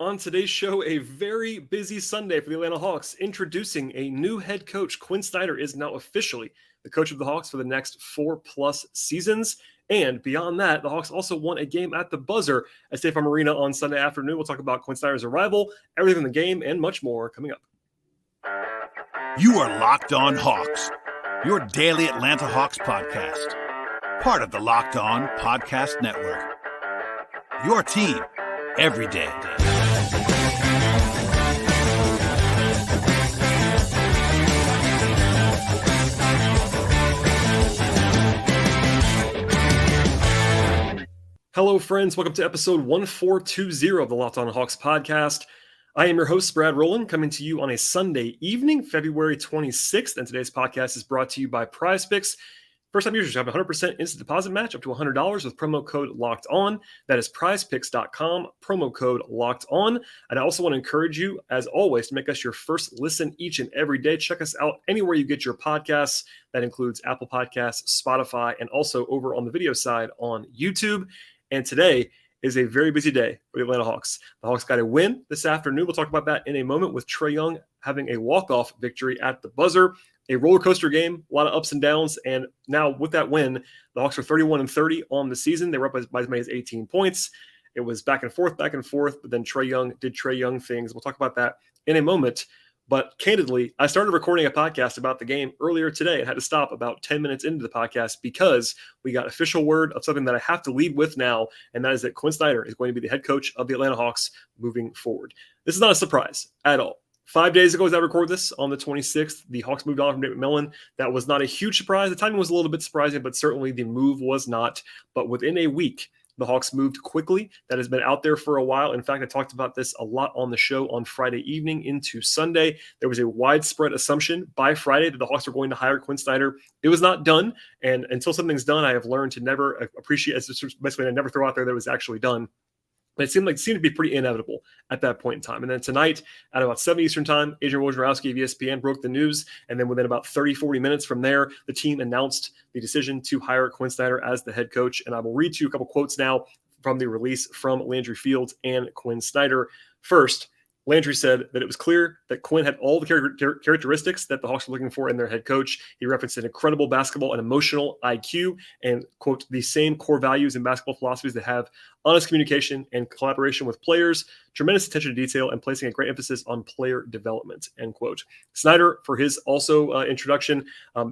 On today's show, a very busy Sunday for the Atlanta Hawks, introducing a new head coach. Quin Snyder is now officially the coach of the Hawks for the next 4+ seasons. And beyond that, the Hawks also won a game at the buzzer at State Farm Arena on Sunday afternoon. We'll talk about Quin Snyder's arrival, everything in the game, and much more coming up. You are Locked On Hawks, your daily Atlanta Hawks podcast. Part of the Locked On Podcast Network. Your team every day. Hello, friends. Welcome to episode 1420 of the Locked On Hawks podcast. I am your host, Brad Rowland, coming to you on a Sunday evening, February 26th. And today's podcast is brought to you by PrizePicks. First-time users have a 100% instant deposit match up to $100 with promo code Locked On. That is PrizePicks.com, promo code Locked On. And I also want to encourage you, as always, to make us your first listen each and every day. Check us out anywhere you get your podcasts. That includes Apple Podcasts, Spotify, and also over on the video side on YouTube. And today is a very busy day for the Atlanta Hawks. The Hawks got a win this afternoon. We'll talk about that in a moment, with Trae Young having a walk-off victory at the buzzer. A roller coaster game, a lot of ups and downs. And now with that win, the Hawks are 31-30 on the season. They were up by as many as 18 points. It was back and forth, but then Trae Young did Trae Young things. We'll talk about that in a moment. But candidly, I started recording a podcast about the game earlier today and had to stop about 10 minutes into the podcast because we got official word of something that I have to lead with now, and that is that Quin Snyder is going to be the head coach of the Atlanta Hawks moving forward. This is not a surprise at all. 5 days ago as I record this, on the 26th, the Hawks moved on from Nate McMillan. That was not a huge surprise. The timing was a little bit surprising, but certainly the move was not. But within a week, the Hawks moved quickly. That has been out there for a while. In fact, I talked about this a lot on the show on Friday evening into Sunday. There was a widespread assumption by Friday that the Hawks were going to hire Quin Snyder. It was not done. And until something's done, I have learned to never appreciate it. Basically, I never throw out there that it was actually done. But it seemed to be pretty inevitable at that point in time. And then tonight, at about 7 Eastern time, Adrian Wojnarowski of ESPN broke the news. And then within about 30-40 minutes from there, the team announced the decision to hire Quin Snyder as the head coach. And I will read to you a couple quotes now from the release from Landry Fields and Quin Snyder. First, Landry said that it was clear that Quin had all the characteristics that the Hawks were looking for in their head coach. He referenced an incredible basketball and emotional IQ and, quote, the same core values and basketball philosophies that have honest communication and collaboration with players, tremendous attention to detail, and placing a great emphasis on player development, end quote. Snyder, for his also introduction,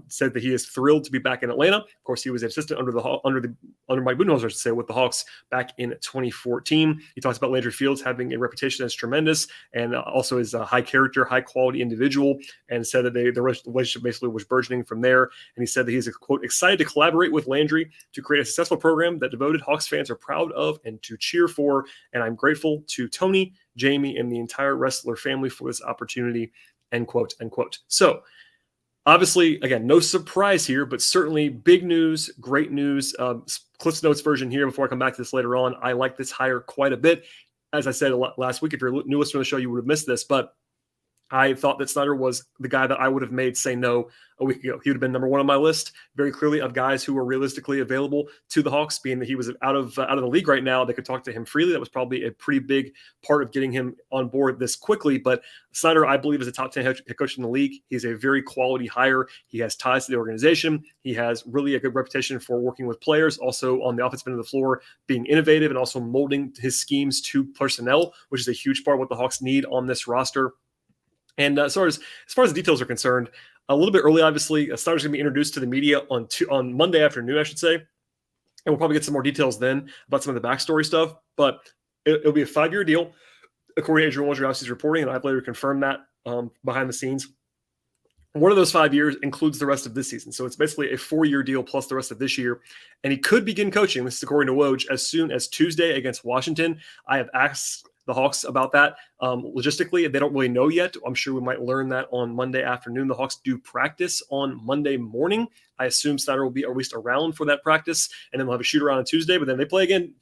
said that he is thrilled to be back in Atlanta. Of course, he was an assistant under Mike Budenholzer, I should say, with the Hawks back in 2014. He talks about Landry Fields having a reputation as tremendous and also is a high character, high quality individual, and said that the relationship basically was burgeoning from there. And he said that he's, quote, excited to collaborate with Landry to create a successful program that devoted Hawks fans are proud of and to cheer for. And I'm grateful to Tony, Jamie, and the entire Wrestler family for this opportunity, end quote, end quote. So obviously, again, no surprise here, but certainly big news, great news. Cliff's Notes version here before I come back to this later on. I like this hire quite a bit. As I said last week, if you're a new listener to the show, you would have missed this, but I thought that Snyder was the guy that I would have made say no a week ago. He would have been number one on my list, very clearly, of guys who were realistically available to the Hawks, being that he was out of the league right now. They could talk to him freely. That was probably a pretty big part of getting him on board this quickly. But Snyder, I believe, is a top 10 head coach in the league. He's a very quality hire. He has ties to the organization. He has really a good reputation for working with players, also on the offensive end of the floor, being innovative and also molding his schemes to personnel, which is a huge part of what the Hawks need on this roster. And as far as the details are concerned, a little bit early, obviously, Snyder's going to be introduced to the media on Monday afternoon, I should say. And we'll probably get some more details then about some of the backstory stuff. But it'll be a 5-year deal, according to Adrian Wojnarowski's reporting, and I've later confirmed that behind the scenes. One of those 5 years includes the rest of this season. So it's basically a 4-year deal plus the rest of this year. And he could begin coaching, this is according to Woj, as soon as Tuesday against Washington. I have asked the Hawks about that logistically. They don't really know yet. I'm sure we might learn that on Monday afternoon. The Hawks do practice on Monday morning. I assume Snyder will be at least around for that practice, and then they'll have a shoot around on Tuesday, but then they play again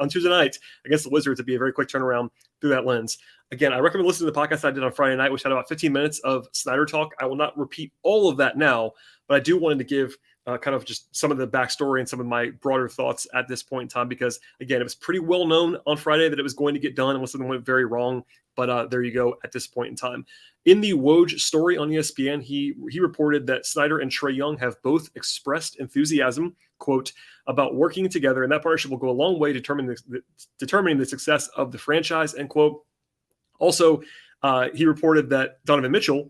on Tuesday night against the Wizards. It'd be a very quick turnaround through that lens. Again, I recommend listening to the podcast I did on Friday night, which had about 15 minutes of Snyder talk. I will not repeat all of that now, but I do wanted to give kind of just some of the backstory and some of my broader thoughts at this point in time, because again, it was pretty well known on Friday that it was going to get done unless something went very wrong. But there you go at this point in time. In the Woj story on ESPN, he reported that Snyder and Trae Young have both expressed enthusiasm, quote, about working together, and that partnership will go a long way determining the success of the franchise, end quote. Also, he reported that Donovan Mitchell,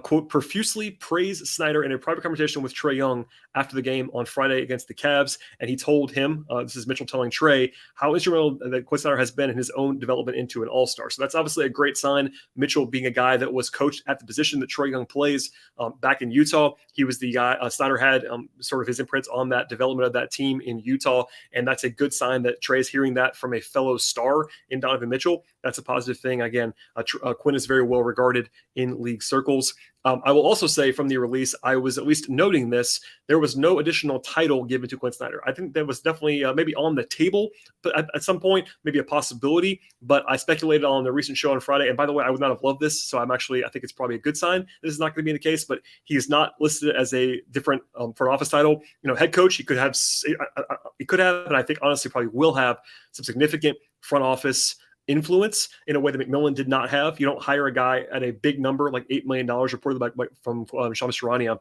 quote, profusely praised Snyder in a private conversation with Trae Young after the game on Friday against the Cavs. And he told him, this is Mitchell telling Trae, how instrumental that Quin Snyder has been in his own development into an all-star. So that's obviously a great sign. Mitchell being a guy that was coached at the position that Trae Young plays back in Utah. He was the guy, Snyder had sort of his imprints on that development of that team in Utah. And that's a good sign that Trae is hearing that from a fellow star in Donovan Mitchell. That's a positive thing. Again, Quin is very well regarded in league circles. I will also say from the release, I was at least noting this, there was no additional title given to Quin Snyder. I think that was definitely maybe on the table, but at some point, maybe a possibility. But I speculated on the recent show on Friday. And by the way, I would not have loved this. So I think it's probably a good sign. This is not going to be the case, but he is not listed as a different front office title. Head coach, he could have, and I think honestly probably will have some significant front office influence in a way that McMillan did not have. You don't hire a guy at a big number like $8 million reported from Shams Charania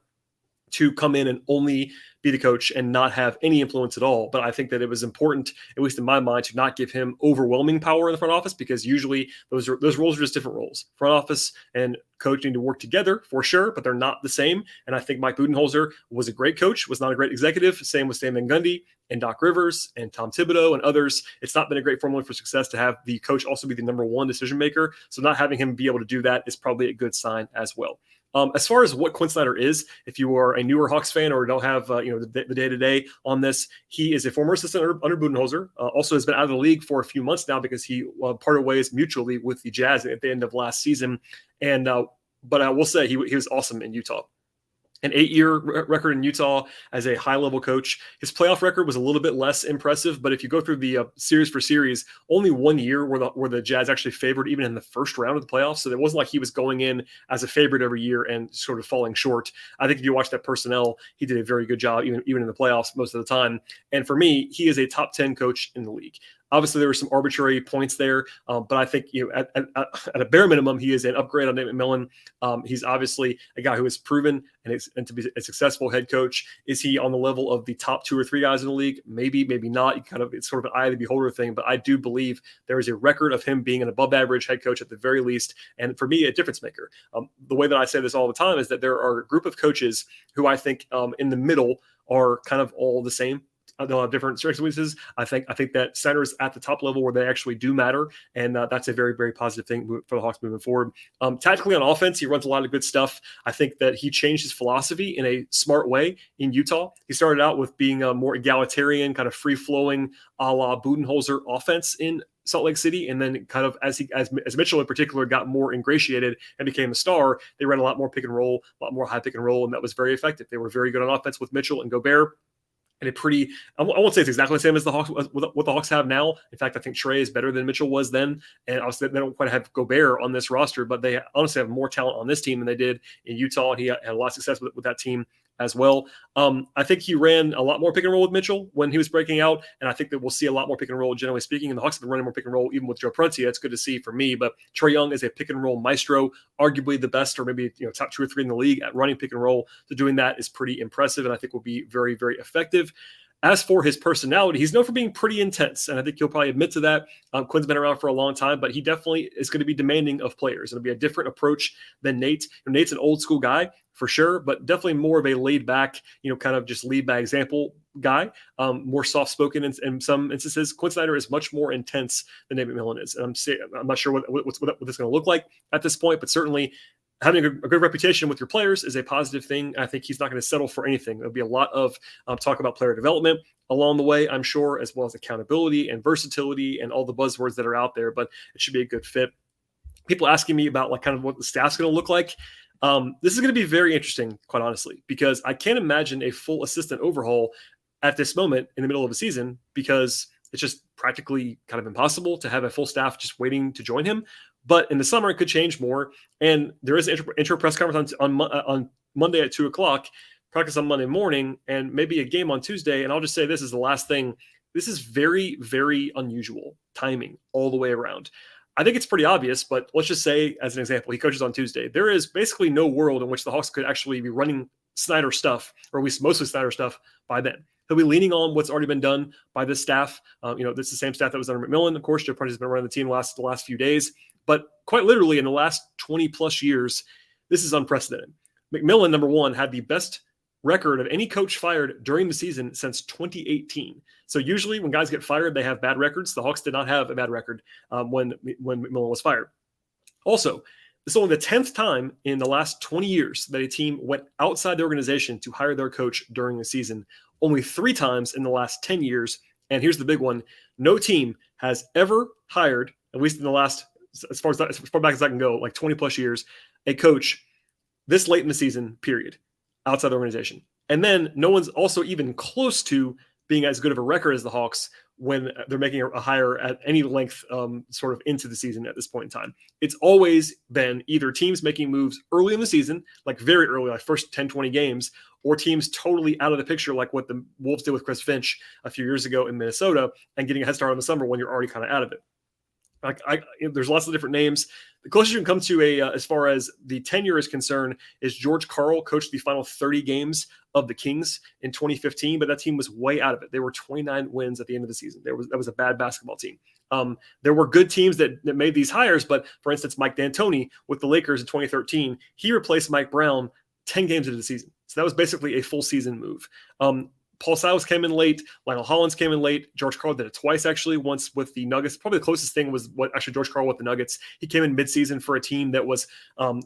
to come in and only be the coach and not have any influence at all. But I think that it was important, at least in my mind, to not give him overwhelming power in the front office, because usually those roles are just different roles. Front office and coach need to work together for sure, but they're not the same. And I think Mike Budenholzer was a great coach, was not a great executive. Same with Stan Van Gundy and Doc Rivers and Tom Thibodeau and others. It's not been a great formula for success to have the coach also be the number one decision maker. So not having him be able to do that is probably a good sign as well. As far as what Quin Snyder is, if you are a newer Hawks fan or don't have the day-to-day on this, he is a former assistant under Budenholzer. Also has been out of the league for a few months now because he parted ways mutually with the Jazz at the end of last season. And but I will say he was awesome in Utah. An 8-year record in Utah as a high-level coach. His playoff record was a little bit less impressive, but if you go through the series for series, only 1 year were the Jazz actually favored even in the first round of the playoffs. So it wasn't like he was going in as a favorite every year and sort of falling short. I think if you watch that personnel, he did a very good job even in the playoffs most of the time. And for me, he is a top 10 coach in the league. Obviously, there were some arbitrary points there, but I think at a bare minimum, he is an upgrade on Nate McMillan. He's obviously a guy who has proven and to be a successful head coach. Is he on the level of the top 2 or 3 guys in the league? Maybe, maybe not. It's sort of an eye of the beholder thing, but I do believe there is a record of him being an above-average head coach at the very least, and for me, a difference maker. The way that I say this all the time is that there are a group of coaches who I think in the middle are kind of all the same. They'll have different strengths and weaknesses. I think that Snyder is at the top level where they actually do matter, and that's a very, very positive thing for the Hawks moving forward. Tactically on offense, he runs a lot of good stuff. I think that he changed his philosophy in a smart way in Utah. He started out with being a more egalitarian, kind of free-flowing, a la Budenholzer offense in Salt Lake City, and then kind of as Mitchell in particular got more ingratiated and became a star, they ran a lot more pick and roll, a lot more high pick and roll, and that was very effective. They were very good on offense with Mitchell and Gobert. And I won't say it's exactly the same as the Hawks, what the Hawks have now. In fact, I think Trae is better than Mitchell was then. And obviously, they don't quite have Gobert on this roster, but they honestly have more talent on this team than they did in Utah. And he had a lot of success with that team as well. I think he ran a lot more pick and roll with Mitchell when he was breaking out, and I think that we'll see a lot more pick and roll, generally speaking. And the Hawks have been running more pick and roll even with Joe Prunty. That's good to see for me. But Trae Young is a pick and roll maestro, arguably the best, or maybe top 2 or 3 in the league at running pick and roll. So doing that is pretty impressive, and I think will be very, very effective. As for his personality, he's known for being pretty intense, and I think he'll probably admit to that. Quin's been around for a long time, but he definitely is going to be demanding of players. It'll be a different approach than Nate. Nate's an old school guy for sure, but definitely more of a laid back, kind of just lead by example guy, more soft spoken in some instances. Quin Snyder is much more intense than Nate McMillan is, and I'm not sure what this is going to look like at this point, but certainly having a good reputation with your players is a positive thing. I think he's not going to settle for anything. There'll be a lot of talk about player development along the way, I'm sure, as well as accountability and versatility and all the buzzwords that are out there, but it should be a good fit. People asking me about kind of what the staff's going to look like. This is going to be very interesting, quite honestly, because I can't imagine a full assistant overhaul at this moment in the middle of the season, because it's just practically kind of impossible to have a full staff just waiting to join him. But in the summer, it could change more. And there is an intro press conference on Monday at 2:00. practice on Monday morning, and maybe a game on Tuesday. And I'll just say this is the last thing. This is very, very unusual timing all the way around. I think it's pretty obvious, but let's just say, as an example, he coaches on Tuesday. There is basically no world in which the Hawks could actually be running Snyder stuff, or at least mostly Snyder stuff, by then. He'll be leaning on what's already been done by this staff. This is the same staff that was under McMillan. Of course, Joe Prunty has been running the team the last few days. But quite literally, in the last 20-plus years, this is unprecedented. McMillan, number one, had the best record of any coach fired during the season since 2018. So usually when guys get fired, they have bad records. The Hawks did not have a bad record when McMillan was fired. Also, this is only the 10th time in the last 20 years that a team went outside the organization to hire their coach during the season. Only 3 times in the last 10 years. And here's the big one. No team has ever hired, at least in the last, as far back as I can go, like 20 plus years, a coach this late in the season, period, outside the organization. And then no one's also even close to being as good of a record as the Hawks when they're making a hire at any length sort of into the season at this point in time. It's always been either teams making moves early in the season, like very early, like first 10, 20 games, or teams totally out of the picture, like what the Wolves did with Chris Finch a few years ago in Minnesota, and getting a head start in the summer when you're already kind of out of it. There's lots of different names. The closest you can come to as far as the tenure is concerned, is George Karl coached the final 30 games of the Kings in 2015, but that team was way out of it. They were 29 wins at the end of the season. That was a bad basketball team. There were good teams that made these hires, but for instance, Mike D'Antoni with the Lakers in 2013, he replaced Mike Brown 10 games into the season. So that was basically a full season move. Paul Silas came in late. Lionel Hollins came in late. George Karl did it twice, actually, once with the Nuggets. Probably the closest thing was George Karl with the Nuggets. He came in midseason for a team that was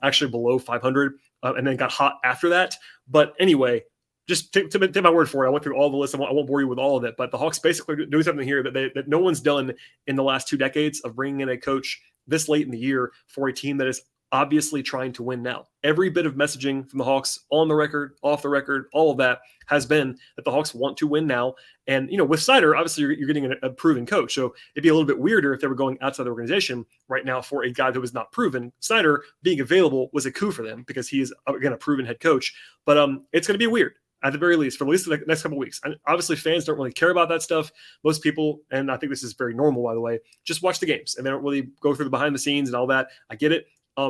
actually below 500 and then got hot after that. But anyway, just take my word for it. I went through all the list. I won't bore you with all of it. But the Hawks basically doing something here that no one's done in the last 2 decades of bringing in a coach this late in the year for a team that is obviously trying to win now. Every bit of messaging from the Hawks, on the record, off the record, all of that has been that the Hawks want to win now. And, with Snyder, obviously you're getting a proven coach. So it'd be a little bit weirder if they were going outside the organization right now for a guy that was not proven. Snyder being available was a coup for them because he is, again, a proven head coach. But it's going to be weird at the very least, for at least the next couple of weeks. And obviously fans don't really care about that stuff. Most people, and I think this is very normal, by the way, just watch the games and they don't really go through the behind the scenes and all that. I get it.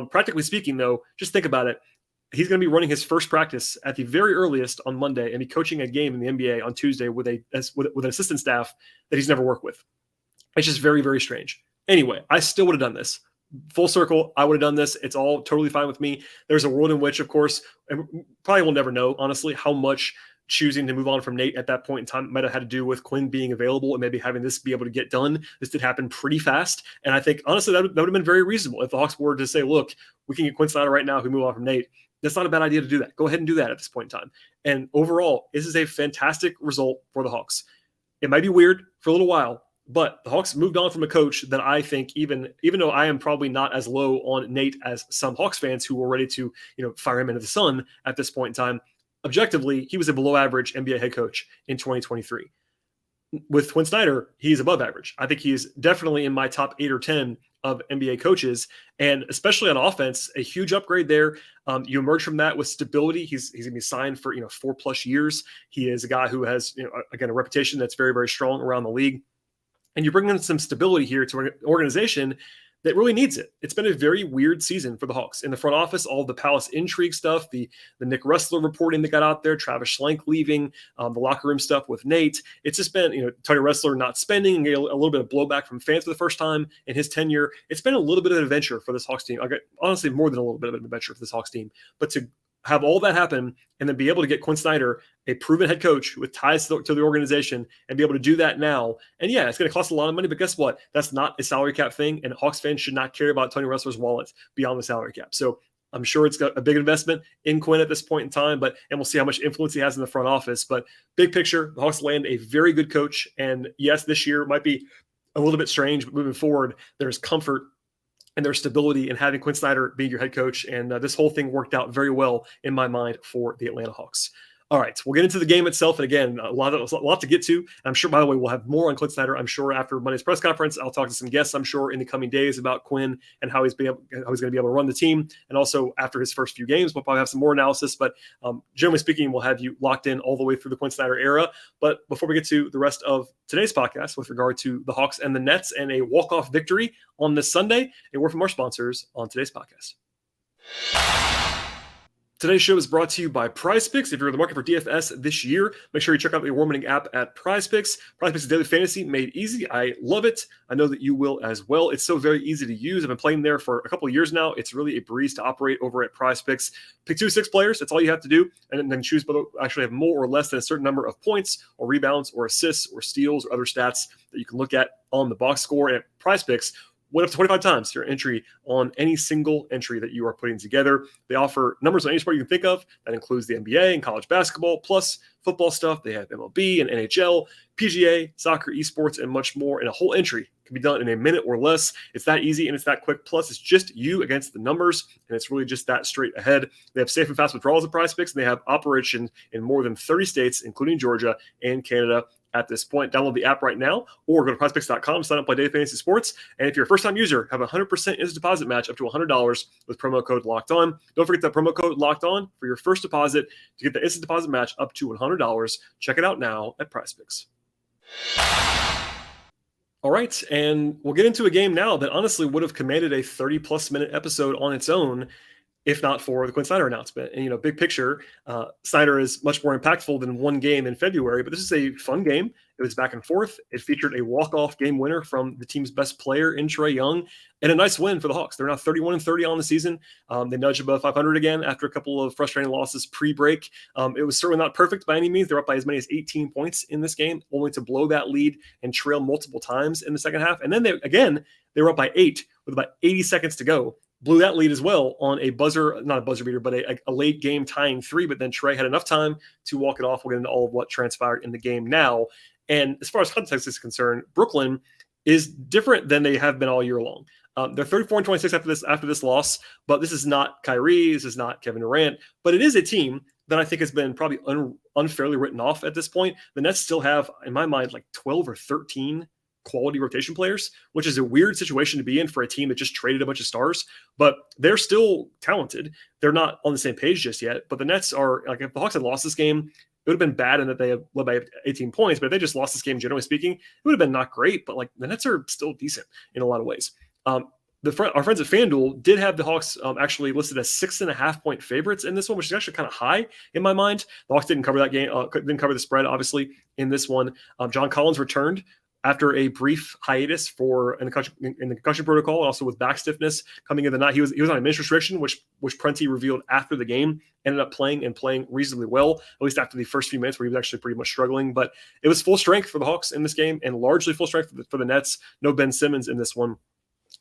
Practically speaking, though, just think about it. He's going to be running his first practice at the very earliest on Monday and be coaching a game in the NBA on Tuesday with an assistant staff that he's never worked with. It's just very, very strange. Anyway, I still would have done this. Full circle, I would have done this. It's all totally fine with me. There's a world in which, of course, and probably we'll never know, honestly, how much choosing to move on from Nate at that point in time might have had to do with Quin being available and maybe having this be able to get done. This did happen pretty fast. And I think, honestly, that would have been very reasonable if the Hawks were to say, look, we can get Quin Snyder right now if we move on from Nate. That's not a bad idea to do that. Go ahead and do that at this point in time. And overall, this is a fantastic result for the Hawks. It might be weird for a little while, but the Hawks moved on from a coach that I think, even though I am probably not as low on Nate as some Hawks fans who were ready to, fire him into the sun at this point in time, objectively, he was a below average NBA head coach in 2023. With Quin Snyder, he's above average. I think he's definitely in my top 8 or 10 of NBA coaches, and especially on offense, a huge upgrade there. You emerge from that with stability. He's going to be signed for 4+ years. He is a guy who has again a reputation that's very, very strong around the league, and you bring in some stability here to an organization that really needs it. It's been a very weird season for the Hawks. In the front office, all the Palace intrigue stuff, the Nick Ressler reporting that got out there, Travis Schlenk leaving, the locker room stuff with Nate. It's just been, Tony Ressler not spending, and a little bit of blowback from fans for the first time in his tenure. It's been a little bit of an adventure for this Hawks team. Honestly, more than a little bit of an adventure for this Hawks team. But to have all that happen and then be able to get Quin Snyder, a proven head coach with ties to the organization, and be able to do that now. And yeah, it's going to cost a lot of money, but guess what? That's not a salary cap thing, and Hawks fans should not care about Tony Ressler's wallet beyond the salary cap. So I'm sure it's got a big investment in Quin at this point in time, and we'll see how much influence he has in the front office. But big picture, the Hawks land a very good coach. And yes, this year might be a little bit strange, but moving forward, there's comfort and there's stability in having Quin Snyder being your head coach. And this whole thing worked out very well in my mind for the Atlanta Hawks. All right, we'll get into the game itself. And again, a lot to get to. I'm sure, by the way, we'll have more on Quin Snyder. I'm sure after Monday's press conference, I'll talk to some guests, I'm sure, in the coming days about Quin and how he's going to be able to run the team. And also after his first few games, we'll probably have some more analysis. But generally speaking, we'll have you locked in all the way through the Quin Snyder era. But before we get to the rest of today's podcast with regard to the Hawks and the Nets and a walk-off victory on this Sunday, a word from our sponsors on today's podcast. Today's show is brought to you by PrizePicks. If you're in the market for DFS this year, make sure you check out the award-winning app at PrizePicks. PrizePicks is daily fantasy made easy. I love it. I know that you will as well. It's so very easy to use. I've been playing there for a couple of years now. It's really a breeze to operate over at PrizePicks. Pick 2 to 6 players. That's all you have to do. And then choose whether actually have more or less than a certain number of points or rebounds or assists or steals or other stats that you can look at on the box score. At PrizePicks, win up to 25 times your entry on any single entry that you are putting together. They offer numbers on any sport you can think of. That includes the NBA and college basketball, plus football stuff. They have MLB and NHL, PGA, soccer, esports, and much more. And a whole entry can be done in a minute or less. It's that easy and it's that quick. Plus, it's just you against the numbers, and it's really just that straight ahead. They have safe and fast withdrawals at PrizePicks, and they have operations in more than 30 states, including Georgia and Canada. At this point, download the app right now or go to prizepicks.com, sign up, play Daily Fantasy Sports. And if you're a first-time user, have a 100% instant deposit match up to $100 with promo code Locked On. Don't forget that promo code Locked On for your first deposit to get the instant deposit match up to $100. Check it out now at PrizePicks. All right, and we'll get into a game now that honestly would have commanded a 30-plus minute episode on its own if not for the Quin Snyder announcement. And, big picture, Snyder is much more impactful than one game in February, but this is a fun game. It was back and forth. It featured a walk-off game winner from the team's best player in Trae Young, and a nice win for the Hawks. They're now 31-30 on the season. They nudged above 500 again after a couple of frustrating losses pre-break. It was certainly not perfect by any means. They're up by as many as 18 points in this game, only to blow that lead and trail multiple times in the second half. And then they were up by 8 with about 80 seconds to go. Blew that lead as well on a not a buzzer beater, but a late game tying 3. But then Trae had enough time to walk it off. We'll get into all of what transpired in the game now. And as far as context is concerned, Brooklyn is different than they have been all year long. They're 34-26 after this loss, but this is not Kyrie. This is not Kevin Durant, but it is a team that I think has been probably unfairly written off at this point. The Nets still have, in my mind, like 12 or 13 quality rotation players, which is a weird situation to be in for a team that just traded a bunch of stars, but they're still talented. They're not on the same page just yet, but the Nets are, like, if the Hawks had lost this game, it would have been bad in that they had led by 18 points, but if they just lost this game, generally speaking, it would have been not great, but like the Nets are still decent in a lot of ways. Our friends at FanDuel did have the Hawks actually listed as 6.5-point favorites in this one, which is actually kind of high in my mind. The Hawks didn't cover that game, didn't cover the spread, obviously, in this one. John Collins returned after a brief hiatus in the concussion protocol, and also with back stiffness coming in the night. He was on a minutes restriction, which Prenti revealed after the game. Ended up playing reasonably well, at least after the first few minutes where he was actually pretty much struggling. But it was full strength for the Hawks in this game, and largely full strength for the Nets. No Ben Simmons in this one.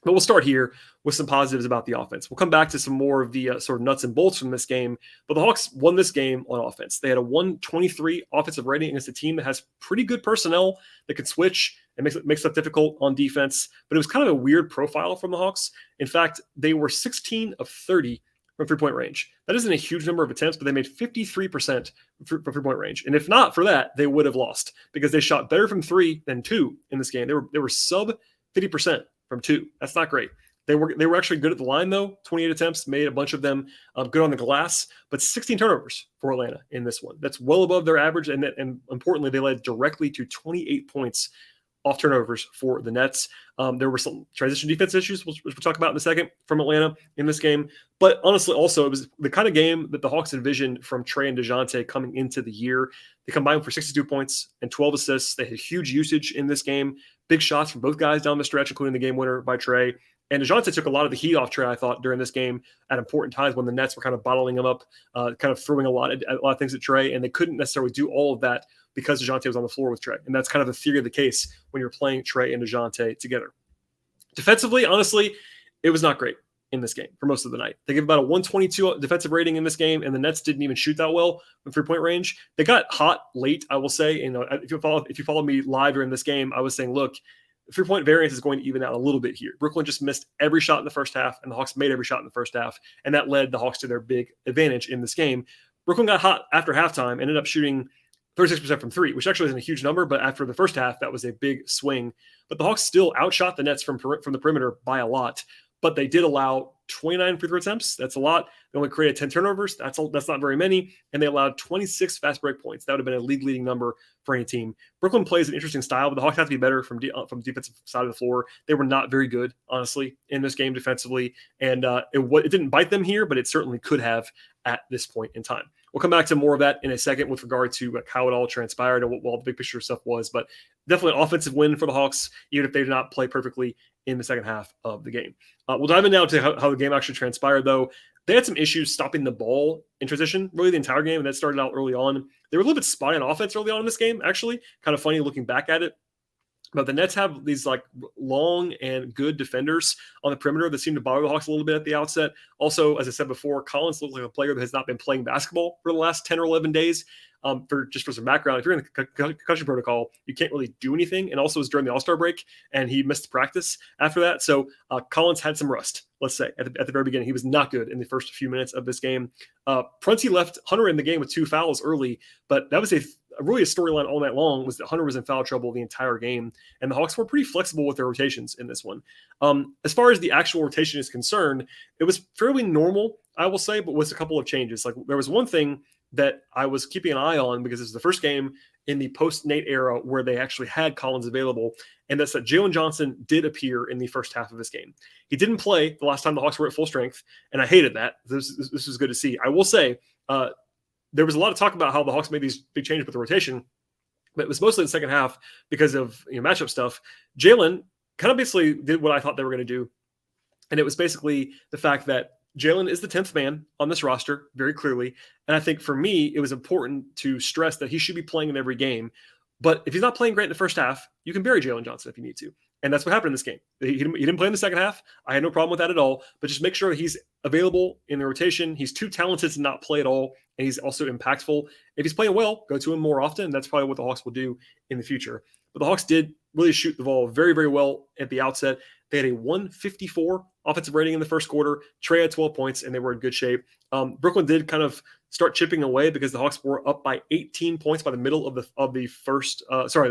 But we'll start here with some positives about the offense. We'll come back to some more of the sort of nuts and bolts from this game. But the Hawks won this game on offense. They had a 123 offensive rating against a team that has pretty good personnel that can switch and makes it difficult on defense. But it was kind of a weird profile from the Hawks. In fact, they were 16 of 30 from three-point range. That isn't a huge number of attempts, but they made 53% from three-point range. And if not for that, they would have lost because they shot better from 3 than 2 in this game. They were sub 50% from 2. That's not great. They were actually good at the line, though. 28 attempts, made a bunch of them good on the glass, but 16 turnovers for Atlanta in this one. That's well above their average, and importantly, they led directly to 28 points off turnovers for the Nets. There were some transition defense issues, which we'll talk about in a second, from Atlanta in this game. But honestly, also, it was the kind of game that the Hawks envisioned from Trae and DeJounte coming into the year. They combined for 62 points and 12 assists. They had huge usage in this game. Big shots from both guys down the stretch, including the game winner by Trae. And DeJounte took a lot of the heat off Trae, I thought, during this game at important times when the Nets were kind of bottling him up, kind of throwing a lot of things at Trae, and they couldn't necessarily do all of that because DeJounte was on the floor with Trae. And that's kind of the theory of the case when you're playing Trae and DeJounte together. Defensively, honestly, it was not great in this game for most of the night. They gave about a 122 defensive rating in this game, and the Nets didn't even shoot that well from three-point range. They got hot late, I will say. If you follow me live during this game, I was saying, look, three-point variance is going to even out a little bit here. Brooklyn just missed every shot in the first half, and the Hawks made every shot in the first half, and that led the Hawks to their big advantage in this game. Brooklyn got hot after halftime, ended up shooting 36% from three, which actually isn't a huge number, but after the first half, that was a big swing. But the Hawks still outshot the Nets from the perimeter by a lot, but they did allow 29 free throw attempts. That's a lot. They only created 10 turnovers. That's not very many. And they allowed 26 fast break points. That would have been a league-leading number for any team. Brooklyn plays an interesting style, but the Hawks have to be better from the defensive side of the floor. They were not very good, honestly, in this game defensively. And it didn't bite them here, but it certainly could have at this point in time. We'll come back to more of that in a second with regard to how it all transpired and what all the big picture stuff was. But definitely an offensive win for the Hawks, even if they did not play perfectly in the second half of the game. We'll dive in now to how the game actually transpired, though. They had some issues stopping the ball in transition, really the entire game, and that started out early on. They were a little bit spotty on offense early on in this game, actually. Kind of funny looking back at it. But the Nets have these like long and good defenders on the perimeter that seem to bother the Hawks a little bit at the outset. Also, as I said before, Collins looks like a player that has not been playing basketball for the last 10 or 11 days. For some background, if you're in the concussion protocol, you can't really do anything. And also, it was during the All-Star break, and he missed practice after that. So Collins had some rust, let's say, at the very beginning. He was not good in the first few minutes of this game. Prunty left Hunter in the game with 2 fouls early, but that was really a storyline all night long, was that Hunter was in foul trouble the entire game, and the Hawks were pretty flexible with their rotations in this one. As far as the actual rotation is concerned, it was fairly normal, I will say, but with a couple of changes. Like there was one thing that I was keeping an eye on because this is the first game in the post-Nate era where they actually had Collins available, and that's that Jalen Johnson did appear in the first half of this game. He didn't play the last time the Hawks were at full strength, and I hated that. This was good to see. I will say there was a lot of talk about how the Hawks made these big changes with the rotation, but it was mostly in the second half because of matchup stuff. Jalen kind of basically did what I thought they were going to do, and it was basically the fact that Jalen is the 10th man on this roster, very clearly. And I think for me, it was important to stress that he should be playing in every game. But if he's not playing great in the first half, you can bury Jalen Johnson if you need to. And that's what happened in this game. He didn't play in the second half. I had no problem with that at all. But just make sure he's available in the rotation. He's too talented to not play at all. And he's also impactful. If he's playing well, go to him more often. That's probably what the Hawks will do in the future. But the Hawks did really shoot the ball very, very well at the outset. They had a 154 offensive rating in the first quarter. Trae had 12 points, and they were in good shape. Brooklyn did kind of start chipping away because the Hawks were up by 18 points by the middle of the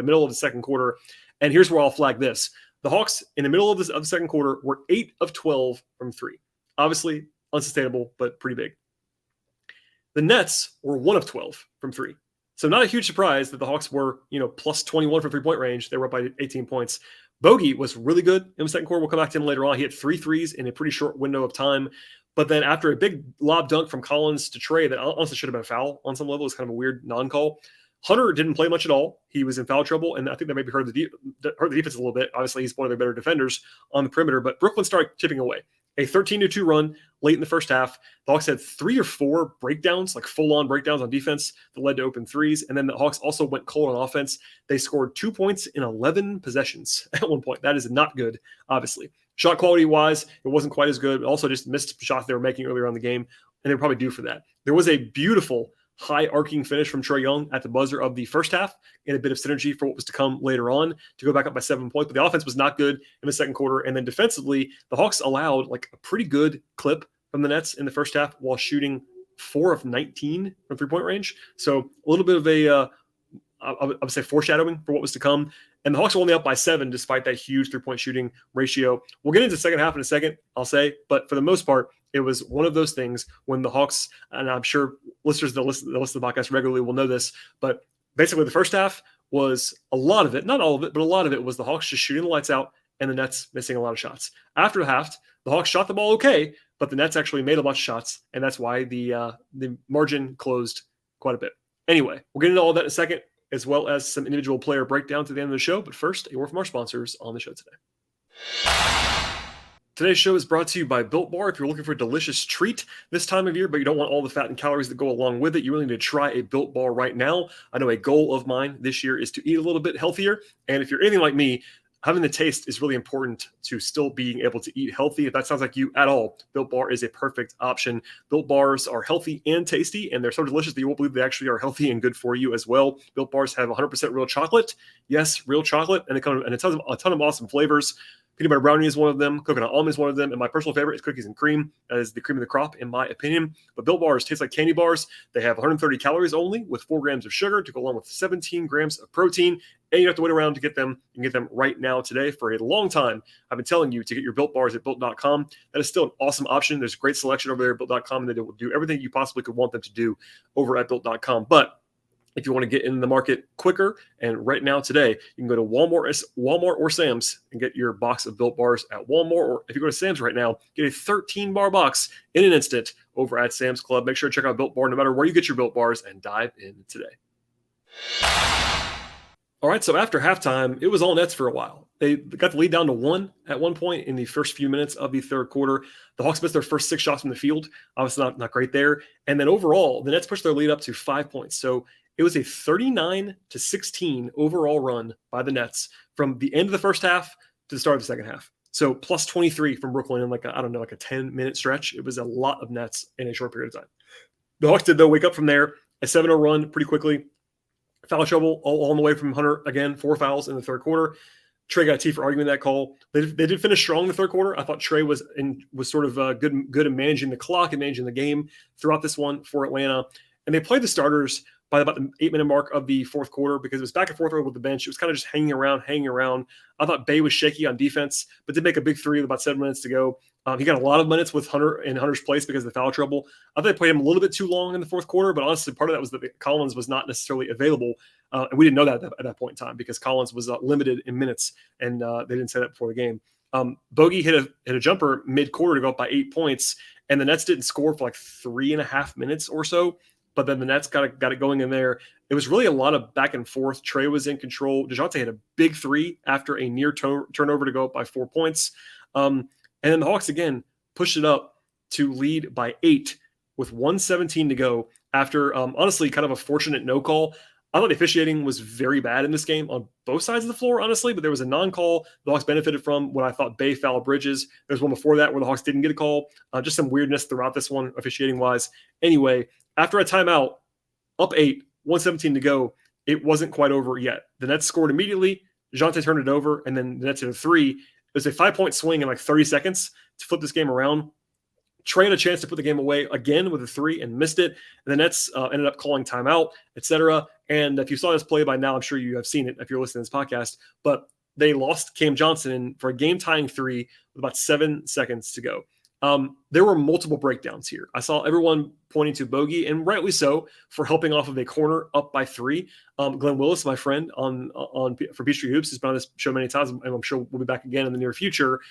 middle of the second quarter. And here's where I'll flag this: the Hawks in the middle of the second quarter were 8 of 12 from three. Obviously unsustainable, but pretty big. The Nets were 1 of 12 from three. So not a huge surprise that the Hawks were, plus 21 from three-point range. They were up by 18 points. Bogey was really good in the second quarter. We'll come back to him later on. He hit 3 threes in a pretty short window of time. But then after a big lob dunk from Collins to Trae that honestly should have been a foul on some level, it was kind of a weird non-call. Hunter didn't play much at all. He was in foul trouble, and I think that maybe hurt the defense a little bit. Obviously, he's one of their better defenders on the perimeter, but Brooklyn started chipping away. A 13-2 run late in the first half. The Hawks had 3 or 4 breakdowns, like full-on breakdowns on defense that led to open threes, and then the Hawks also went cold on offense. They scored 2 points in 11 possessions at one point. That is not good, obviously. Shot quality-wise, it wasn't quite as good. Also just missed shots they were making earlier on the game, and they were probably due for that. There was a beautiful high arcing finish from Trae Young at the buzzer of the first half and a bit of synergy for what was to come later on to go back up by 7 points. But the offense was not good in the second quarter. And then defensively, the Hawks allowed like a pretty good clip from the Nets in the first half while shooting 4 of 19 from three-point range. So a little bit of I would say foreshadowing for what was to come. And the Hawks were only up by 7 despite that huge three-point shooting ratio. We'll get into the second half in a second, I'll say. But for the most part, it was one of those things when the Hawks, and I'm sure listeners that listen to the podcast regularly will know this, but basically the first half was a lot of it, not all of it, but a lot of it was the Hawks just shooting the lights out and the Nets missing a lot of shots. After the half, the Hawks shot the ball okay, but the Nets actually made a bunch of shots, and that's why the margin closed quite a bit. Anyway, we'll get into all that in a second, as well as some individual player breakdowns at the end of the show. But first, a word from our sponsors on the show today. Today's show is brought to you by Built Bar. If you're looking for a delicious treat this time of year, but you don't want all the fat and calories that go along with it, you really need to try a Built Bar right now. I know a goal of mine this year is to eat a little bit healthier. And if you're anything like me, having the taste is really important to still being able to eat healthy. If that sounds like you at all, Built Bar is a perfect option. Built Bars are healthy and tasty, and they're so delicious that you won't believe they actually are healthy and good for you as well. Built Bars have 100% real chocolate. Yes, real chocolate, and a ton of awesome flavors. Peanut butter brownie is one of them. Coconut almond is one of them. And my personal favorite is cookies and cream. That is the cream of the crop, in my opinion. But Built Bars taste like candy bars. They have 130 calories only with 4 grams of sugar to go along with 17 grams of protein. And you don't have to wait around to get them. You can get them right now today for a long time. I've been telling you to get your Built Bars at Built.com. That is still an awesome option. There's a great selection over there at Built.com, and they will do everything you possibly could want them to do over at Built.com. But if you want to get in the market quicker and right now today, you can go to Walmart or Sam's and get your box of Built Bars at Walmart. Or if you go to Sam's right now, get a 13-bar box in an instant over at Sam's Club. Make sure to check out Built Bar no matter where you get your Built Bars and dive in today. All right, so after halftime, it was all Nets for a while. They got the lead down to 1 at one point in the first few minutes of the third quarter. The Hawks missed their first 6 shots from the field. Obviously not great there. And then overall, the Nets pushed their lead up to 5 points. So it was a 39-16 overall run by the Nets from the end of the first half to the start of the second half. So plus 23 from Brooklyn in like a 10-minute stretch. It was a lot of Nets in a short period of time. The Hawks did, though, wake up from there. A 7-0 run pretty quickly. Foul trouble all on the way from Hunter. Again, 4 fouls in the third quarter. Trae got a T for arguing that call. They did finish strong in the third quarter. I thought Trae was sort of good at managing the clock and managing the game throughout this one for Atlanta. And they played the starters by about the 8-minute mark of the fourth quarter because it was back and forth with the bench. It was kind of just hanging around. I thought Bey was shaky on defense, but did make a big three with about 7 minutes to go. He got a lot of minutes with Hunter in Hunter's place because of the foul trouble. I thought they played him a little bit too long in the fourth quarter, but honestly, part of that was that Collins was not necessarily available. And we didn't know that at that point in time because Collins was limited in minutes, and they didn't say that before the game. Bogey hit a jumper mid-quarter to go up by 8 points, and the Nets didn't score for like 3.5 minutes or so. But then the Nets got it going in there. It was really a lot of back and forth. Trae was in control. DeJounte had a big three after a near turnover to go up by 4 points. And then the Hawks, again, pushed it up to lead by 8 with 1:17 to go after, honestly, kind of a fortunate no call. I thought the officiating was very bad in this game on both sides of the floor, honestly, but there was a non-call the Hawks benefited from when I thought Bey fouled Bridges. There's one before that where the Hawks didn't get a call. Just some weirdness throughout this one, officiating-wise. Anyway, after a timeout, up 8, 1:17 to go, it wasn't quite over yet. The Nets scored immediately. DeJounte turned it over, and then the Nets hit a 3. It was a 5-point swing in like 30 seconds to flip this game around. Trae had a chance to put the game away again with a 3 and missed it. And the Nets ended up calling timeout, etc. And if you saw this play by now, I'm sure you have seen it if you're listening to this podcast. But they lost Cam Johnson for a game-tying 3 with about 7 seconds to go. There were multiple breakdowns here. I saw everyone pointing to Bogey, and rightly so, for helping off of a corner up by 3. Glenn Willis, my friend for Peachtree Hoops, has been on this show many times, and I'm sure we'll be back again in the near future.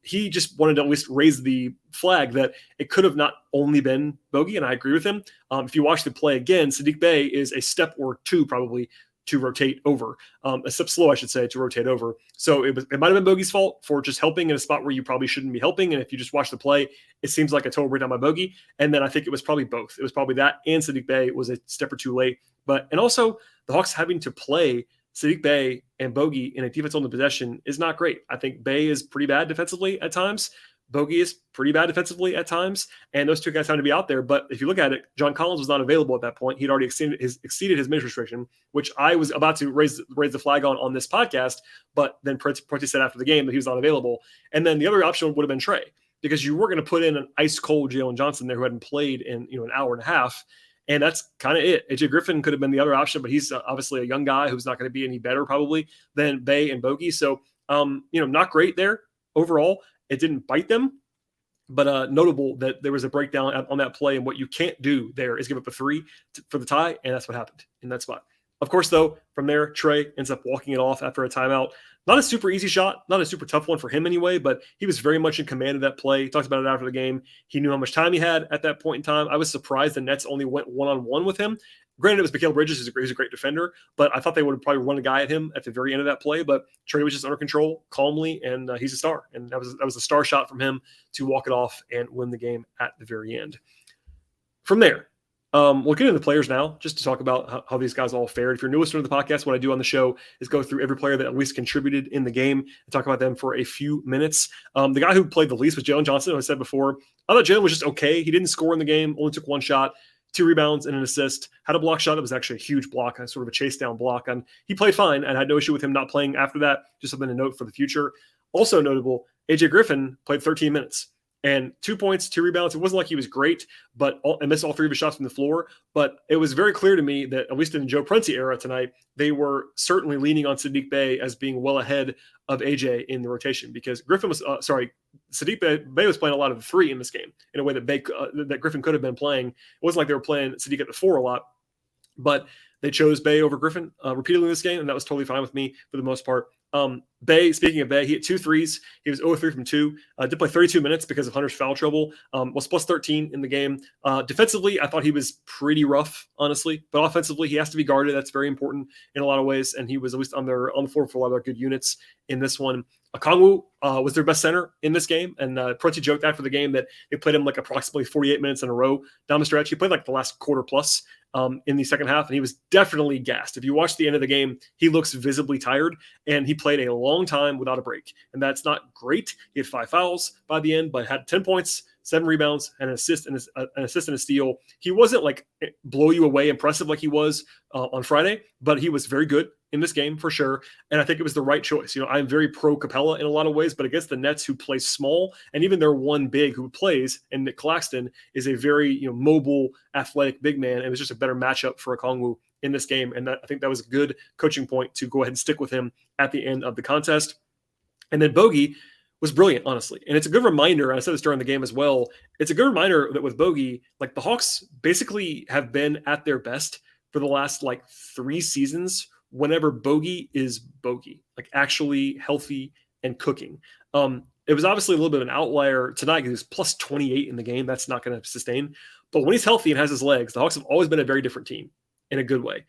He just wanted to at least raise the flag that it could have not only been Bogey, and I agree with him. If you watch the play again, Saddiq Bey is a step or 2 probably to rotate over, a step slow, I should say, to rotate over. So it might have been Bogey's fault for just helping in a spot where you probably shouldn't be helping. And if you just watch the play, it seems like a total breakdown by Bogey. And then I think it was probably both. It was probably that and Saddiq Bey was a step or 2 late. And also the Hawks having to play Saddiq Bey and Bogey in a defense on the possession is not great. I think Bey is pretty bad defensively at times. Bogey is pretty bad defensively at times, and those two guys had to be out there. But if you look at it, John Collins was not available at that point. He'd already exceeded his minutes restriction, which I was about to raise the flag on this podcast. But then Prenti said after the game that he was not available. And then the other option would have been Trae, because you were going to put in an ice cold Jalen Johnson there who hadn't played in an hour and a half. And that's kind of it. AJ Griffin could have been the other option, but he's obviously a young guy who's not going to be any better probably than Bey and Bogey. So, not great there overall. It didn't bite them, but notable that there was a breakdown on that play. And what you can't do there is give up a 3 for the tie. And that's what happened in that spot. Of course, though, from there, Trae ends up walking it off after a timeout. Not a super easy shot, not a super tough one for him anyway, but he was very much in command of that play. He talked about it after the game. He knew how much time he had at that point in time. I was surprised the Nets only went one-on-one with him. Granted, it was Mikal Bridges, who's a great defender, but I thought they would have probably run a guy at him at the very end of that play. But Trae was just under control, calmly, and he's a star. And that was a star shot from him to walk it off and win the game at the very end. From there, we'll get into the players now, just to talk about how these guys all fared. If you're new listener to the podcast, what I do on the show is go through every player that at least contributed in the game and talk about them for a few minutes. The guy who played the least was Jalen Johnson, as I said before. I thought Jalen was just okay. He didn't score in the game, only took 1 shot, 2 rebounds and an assist. Had a block shot that was actually a huge block, sort of a chase down block. And he played fine, and I had no issue with him not playing after that. Just something to note for the future. Also notable, AJ Griffin played 13 minutes. And 2 points, 2 rebounds. It wasn't like he was great, but and missed all 3 of his shots from the floor. But it was very clear to me that, at least in the Joe Prunty era tonight, they were certainly leaning on Saddiq Bey as being well ahead of AJ in the rotation, because Saddiq Bey was playing a lot of the 3 in this game in a way that that Griffin could have been playing. It wasn't like they were playing Saddiq at the 4 a lot, but they chose Bey over Griffin repeatedly in this game, and that was totally fine with me for the most part. Bey, speaking of Bey, he hit 2 threes. He was 0-3 from 2. Did play 32 minutes because of Hunter's foul trouble. Was plus 13 in the game. Defensively, I thought he was pretty rough, honestly. But offensively, he has to be guarded. That's very important in a lot of ways. And he was at least on the floor for a lot of their good units in this one. Okongwu was their best center in this game. And Prunty joked after the game that they played him like approximately 48 minutes in a row down the stretch. He played like the last quarter plus in the second half, and he was definitely gassed. If you watch the end of the game, he looks visibly tired, and he played a long time without a break. And that's not great. He had 5 fouls by the end, but had 10 points, 7 rebounds, and an assist and a steal. He wasn't like blow you away impressive like he was on Friday, but he was very good in this game for sure. And I think it was the right choice. I'm very pro Capella in a lot of ways, but against the Nets, who play small, and even their one big who plays, and Nick Claxton is a very mobile, athletic big man. It was just a better matchup for Okongwu in this game. And I think that was a good coaching point to go ahead and stick with him at the end of the contest. And then Bogey was brilliant, honestly. And it's a good reminder, and I said this during the game as well, it's a good reminder that with Bogey, like the Hawks basically have been at their best for the last 3 seasons whenever Bogey is Bogey, like actually healthy and cooking. It was obviously a little bit of an outlier tonight because he was plus 28 in the game. That's not going to sustain. But when he's healthy and has his legs, the Hawks have always been a very different team in a good way.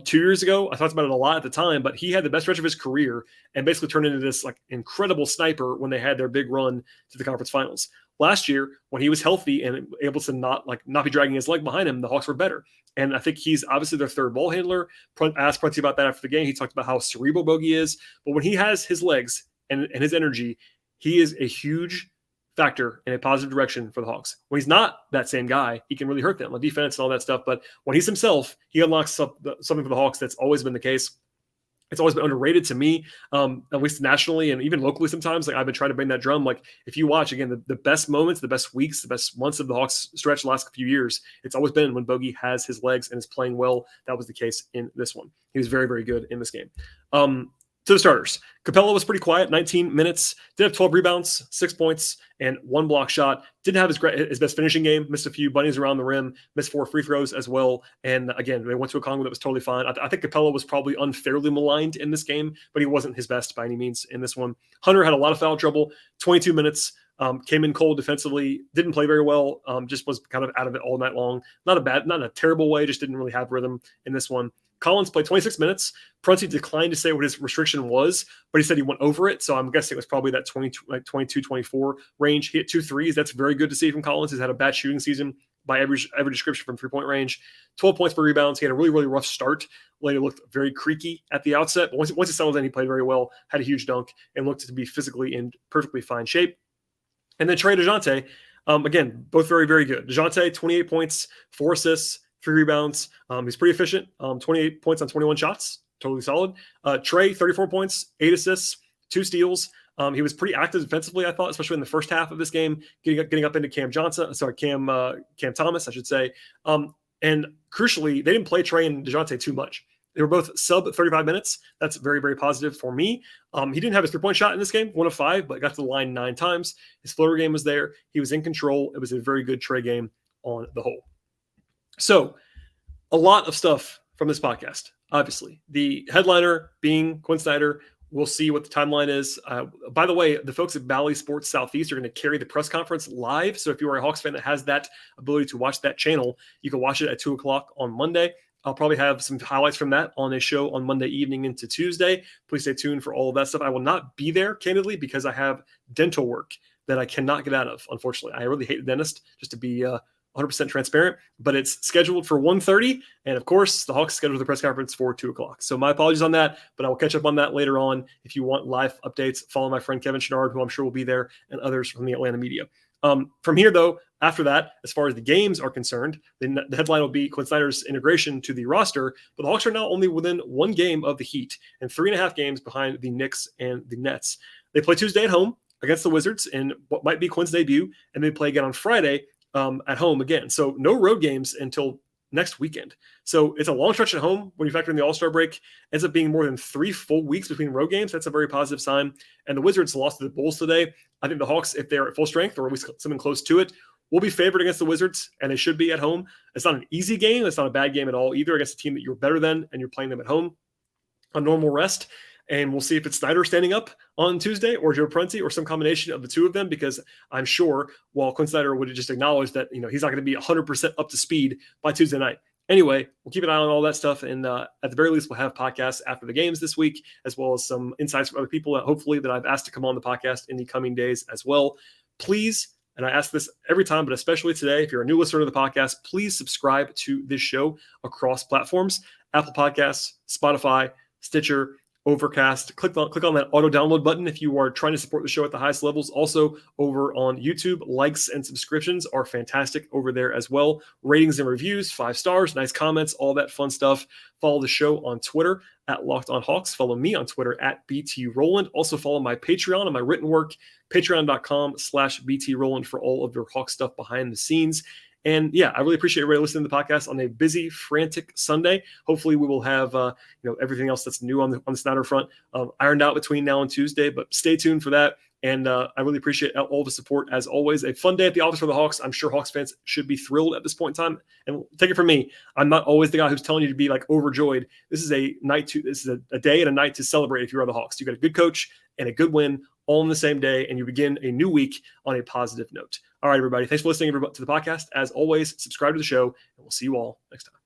2 years ago, I talked about it a lot at the time, but he had the best stretch of his career and basically turned into this incredible sniper when they had their big run to the conference finals. Last year, when he was healthy and able to not be dragging his leg behind him, the Hawks were better. And I think he's obviously their third ball handler. I asked Prunty about that after the game. He talked about how cerebral Bogey is. But when he has his legs and his energy, he is a huge factor in a positive direction for the Hawks. When he's not that same guy, he can really hurt them on defense and all that stuff. But when he's himself, he unlocks something for the Hawks that's always been the case. It's always been underrated to me, at least nationally and even locally sometimes. I've been trying to bring that drum. If you watch, again, the best moments, the best weeks, the best months of the Hawks stretch the last few years, it's always been when Bogey has his legs and is playing well. That was the case in this one. He was very, very good in this game. To the starters, Capella was pretty quiet, 19 minutes, did have 12 rebounds, 6 points, and 1 block shot. Didn't have his best finishing game, missed a few bunnies around the rim, missed 4 free throws as well. And again, they went to a Okongwu that was totally fine. I think Capella was probably unfairly maligned in this game, but he wasn't his best by any means in this one. Hunter had a lot of foul trouble, 22 minutes, came in cold defensively, didn't play very well, just was kind of out of it all night long. Not in a terrible way, just didn't really have rhythm in this one. Collins played 26 minutes. Prunty declined to say what his restriction was, but he said he went over it. So I'm guessing it was probably that 22, 24 range. He hit 2 threes. That's very good to see from Collins. He's had a bad shooting season by every description from 3-point range. 12 points per rebounds. He had a really, really rough start. Later looked very creaky at the outset, but once he settled in, he played very well, had a huge dunk, and looked to be physically in perfectly fine shape. And then Trae DeJounte, again, both very, very good. DeJounte, 28 points, 4 assists, 3 rebounds. He's pretty efficient. 28 points on 21 shots. Totally solid. Trae, 34 points, 8 assists, 2 steals. He was pretty active defensively, I thought, especially in the first half of this game, getting up into Cam Thomas, I should say. And crucially, they didn't play Trae and DeJounte too much. They were both sub 35 minutes. That's very, very positive for me. He didn't have his 3-point shot in this game, 1 of 5, but got to the line 9 times. His floater game was there. He was in control. It was a very good Trae game on the whole. So a lot of stuff from this podcast, obviously. The headliner being Quin Snyder. We'll see what the timeline is. By the way, the folks at Bally Sports Southeast are going to carry the press conference live. So if you are a Hawks fan that has that ability to watch that channel, you can watch it at 2 o'clock on Monday. I'll probably have some highlights from that on a show on Monday evening into Tuesday. Please stay tuned for all of that stuff. I will not be there, candidly, because I have dental work that I cannot get out of, unfortunately. I really hate the dentist, just to be 100% transparent, but it's scheduled for 1:30. And of course, the Hawks scheduled the press conference for 2 o'clock. So my apologies on that, but I will catch up on that later on. If you want live updates, follow my friend Kevin Chenard, who I'm sure will be there, and others from the Atlanta media. From here, though, after that, as far as the games are concerned, the headline will be Quin Snyder's integration to the roster, but the Hawks are now only within 1 game of the Heat and 3.5 games behind the Knicks and the Nets. They play Tuesday at home against the Wizards in what might be Quin's debut, and they play again on Friday at home again. So no road games until next weekend. So it's a long stretch at home when you factor in the All-Star break. Ends up being more than 3 full weeks between road games. That's a very positive sign. And the Wizards lost to the Bulls today. I think the Hawks, if they're at full strength or at least something close to it, will be favored against the Wizards, and they should be at home. It's not an easy game. It's not a bad game at all either against a team that you're better than and you're playing them at home on normal rest. And we'll see if it's Snyder standing up on Tuesday or Joe Prunty or some combination of the two of them, because I'm sure while Quin Snyder would have just acknowledged that he's not going to be 100% up to speed by Tuesday night. Anyway, we'll keep an eye on all that stuff. And at the very least, we'll have podcasts after the games this week, as well as some insights from other people hopefully that I've asked to come on the podcast in the coming days as well. Please, and I ask this every time, but especially today, if you're a new listener to the podcast, please subscribe to this show across platforms: Apple Podcasts, Spotify, Stitcher, Overcast. Click on that auto download button if you are trying to support the show at the highest levels. Also over on YouTube, likes and subscriptions are fantastic over there as well. Ratings and reviews, 5 stars, nice comments, all that fun stuff. Follow the show on Twitter at Locked On Hawks. Follow me on Twitter at BT Rowland. Also follow my Patreon and my written work, patreon.com/BT Rowland, for all of your Hawk stuff behind the scenes. And yeah, I really appreciate everybody listening to the podcast on a busy, frantic Sunday. Hopefully we will have everything else that's new on the Snyder front ironed out between now and Tuesday, but stay tuned for that. And I really appreciate all the support as always. A fun day at the office for the Hawks. I'm sure Hawks fans should be thrilled at this point in time. And take it from me, I'm not always the guy who's telling you to be like overjoyed. This is a day and a night to celebrate if you're the Hawks. You got a good coach and a good win all in the same day, and you begin a new week on a positive note. All right, everybody. Thanks for listening to the podcast. As always, subscribe to the show, and we'll see you all next time.